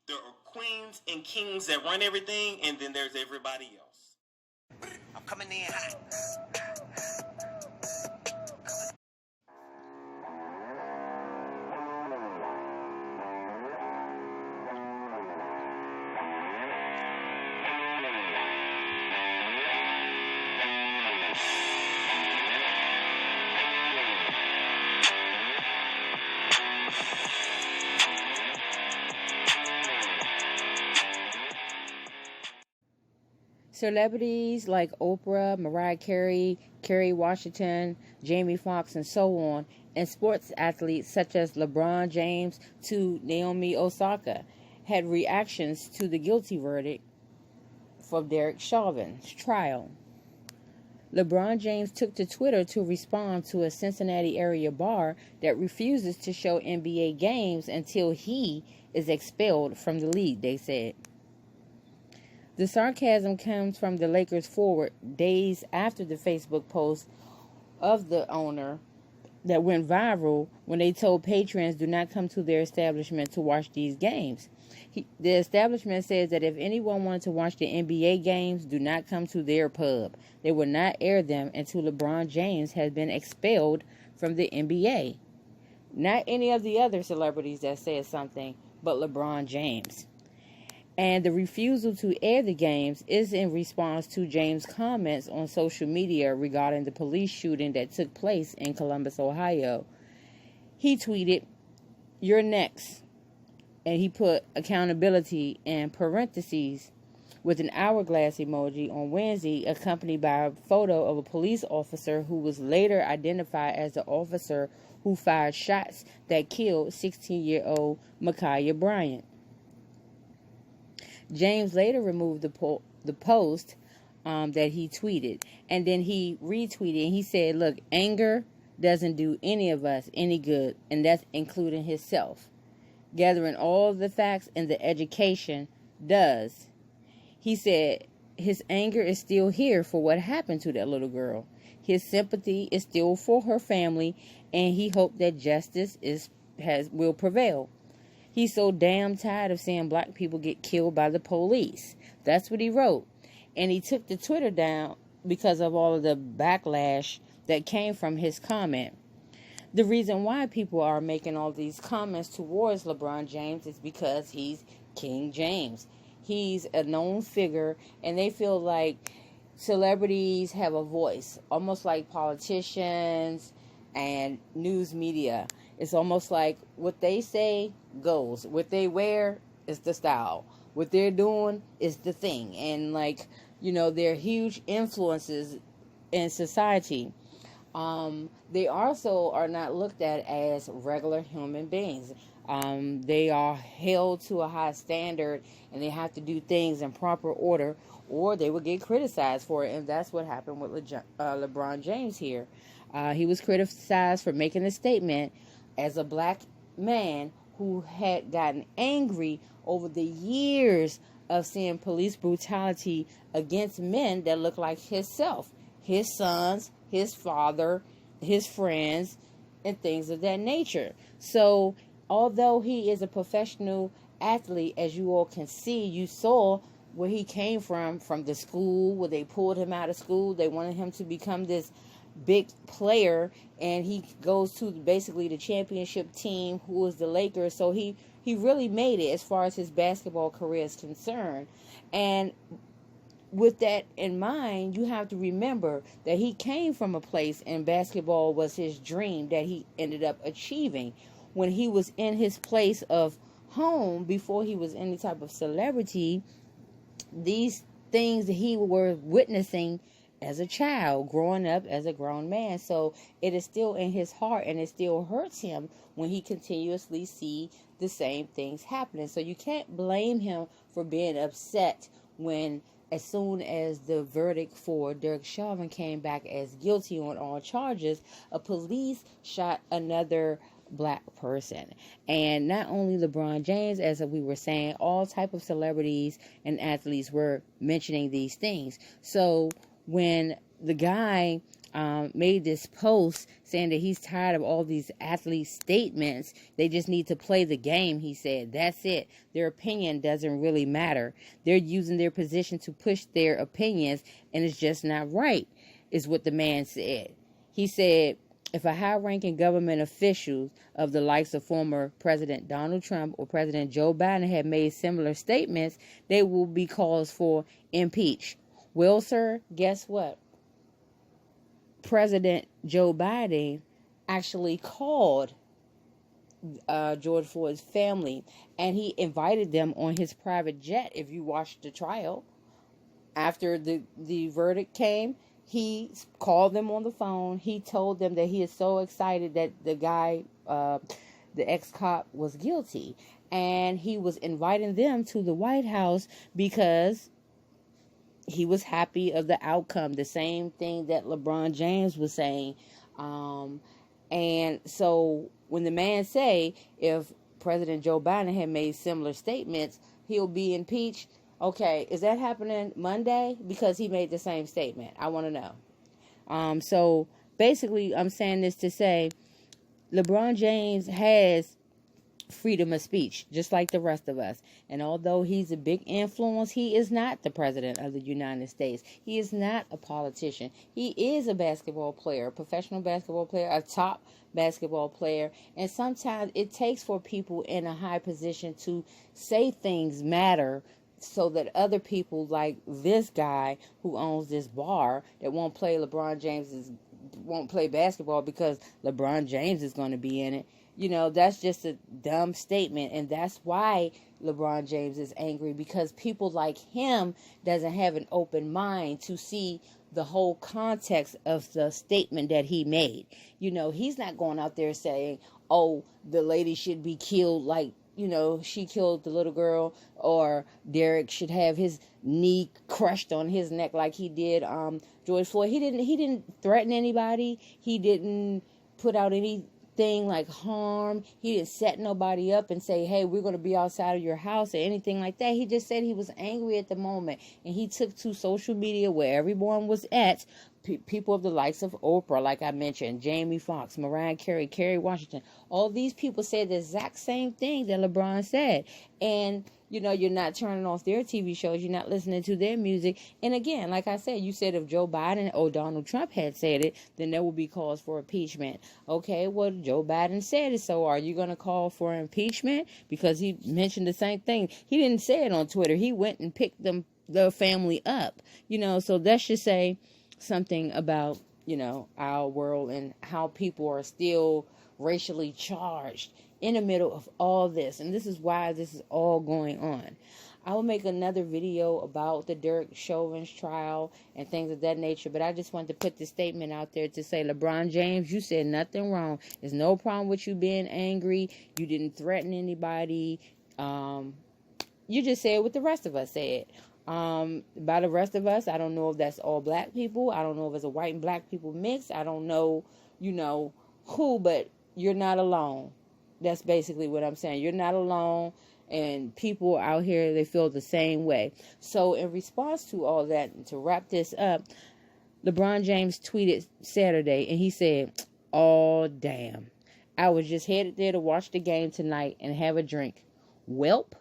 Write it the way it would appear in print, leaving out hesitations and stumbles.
There are queens and kings that run everything, and then there's everybody else. I'm coming in hot. Celebrities like Oprah, Mariah Carey, Kerry Washington, Jamie Foxx, and so on, and sports athletes such as LeBron James to Naomi Osaka had reactions to the guilty verdict for Derek Chauvin's trial. LeBron James took to Twitter to respond to a Cincinnati area bar that refuses to show NBA games until he is expelled from the league, they said. The sarcasm comes from the Lakers forward days after the Facebook post of the owner that went viral when they told patrons do not come to their establishment to watch these games. The establishment says that if anyone wanted to watch the NBA games, do not come to their pub. They will not air them until LeBron James has been expelled from the NBA. Not any of the other celebrities that said something, but LeBron James. And the refusal to air the games is in response to James' comments on social media regarding the police shooting that took place in Columbus, Ohio. He tweeted, "You're next." And he put accountability in parentheses with an hourglass emoji on Wednesday, accompanied by a photo of a police officer who was later identified as the officer who fired shots that killed 16-year-old Ma'Khia Bryant. James later removed the post that he tweeted, and then he retweeted, and he said, look, anger doesn't do any of us any good, and that's including himself. Gathering all the facts and the education does. He said his anger is still here for what happened to that little girl. His sympathy is still for her family, and he hoped that justice will prevail. He's so damn tired of seeing black people get killed by the police. That's what he wrote. And he took the Twitter down because of all of the backlash that came from his comment. The reason why people are making all these comments towards LeBron James is because he's King James. He's a known figure, and they feel like celebrities have a voice, almost like politicians and news media. It's almost like what they say goes. What they wear is the style. What they're doing is the thing. And they're huge influences in society. They also are not looked at as regular human beings. They are held to a high standard, and they have to do things in proper order, or they will get criticized for it. And that's what happened with LeBron James here. He was criticized for making a statement as a black man who had gotten angry over the years of seeing police brutality against men that look like himself, his sons, his father, his friends, and things of that nature. So, although he is a professional athlete, as you all can see, you saw where he came from the school, where they pulled him out of school. They wanted him to become this big player, and he goes to basically the championship team, who is the Lakers. So he really made it as far as his basketball career is concerned. And with that in mind, you have to remember that he came from a place, and basketball was his dream that he ended up achieving. When he was in his place of home, before he was any type of celebrity, these things that he were witnessing as a child, growing up as a grown man. So it is still in his heart, and it still hurts him when he continuously see the same things happening. So you can't blame him for being upset when, as soon as the verdict for Derek Chauvin came back as guilty on all charges, a police shot another black person. And not only LeBron James, as we were saying, all type of celebrities and athletes were mentioning these things. So when the guy made this post saying that he's tired of all these athlete statements. They just need to play the game, he said. That's it. Their opinion doesn't really matter. They're using their position to push their opinions, and it's just not right, is what the man said. He said, if a high-ranking government official of the likes of former President Donald Trump or President Joe Biden had made similar statements, they will be cause for impeach. Well, sir, guess what? President Joe Biden actually called George Floyd's family, and he invited them on his private jet. If you watched the trial, after the verdict came, he called them on the phone. He told them that he is so excited that the guy, the ex-cop, was guilty. And he was inviting them to the White House because he was happy of the outcome. The same thing that LeBron James was saying. And so when the man say, if President Joe Biden had made similar statements, he'll be impeached. Okay, is that happening Monday? Because he made the same statement. I want to know. So basically, I'm saying this to say, LeBron James has freedom of speech, just like the rest of us. And although he's a big influence, he is not the president of the United States. He is not a politician. He is a basketball player, a professional basketball player, a top basketball player. And sometimes it takes for people in a high position to say things matter, so that other people like this guy who owns this bar that won't play basketball because LeBron James is going to be in it. You know, that's just a dumb statement, and that's why LeBron James is angry, because people like him doesn't have an open mind to see the whole context of the statement that he made. You know, he's not going out there saying, oh, the lady should be killed like, you know, she killed the little girl, or Derek should have his knee crushed on his neck like he did George Floyd. He didn't threaten anybody. He didn't put out anything like harm. He didn't set nobody up and say, hey, we're going to be outside of your house or anything like that. He just said he was angry at the moment, and he took to social media where everyone was at. People of the likes of Oprah, like I mentioned, Jamie Foxx, Mariah Carey, Kerry Washington, all these people said the exact same thing that LeBron said. And, you know, you're not turning off their TV shows. You're not listening to their music. And again, like I said, you said if Joe Biden or Donald Trump had said it, then there would be cause for impeachment. Okay, well, Joe Biden said it. So are you going to call for impeachment? Because he mentioned the same thing. He didn't say it on Twitter. He went and picked the family up. You know, so that should say something about, you know, our world and how people are still racially charged in the middle of all this. And this is why this is all going on. I will make another video about the Derek Chauvin's trial and things of that nature, but I just wanted to put this statement out there to say, LeBron James, you said nothing wrong. There's no problem with you being angry. You didn't threaten anybody. You just said what the rest of us said. By the rest of us, I don't know if that's all black people. I don't know if it's a white and black people mix. I don't know, you know, who, but you're not alone. That's basically what I'm saying. You're not alone, and people out here, they feel the same way. So in response to all that, and to wrap this up, LeBron James tweeted Saturday, and he said, oh, damn. I was just headed there to watch the game tonight and have a drink. Welp.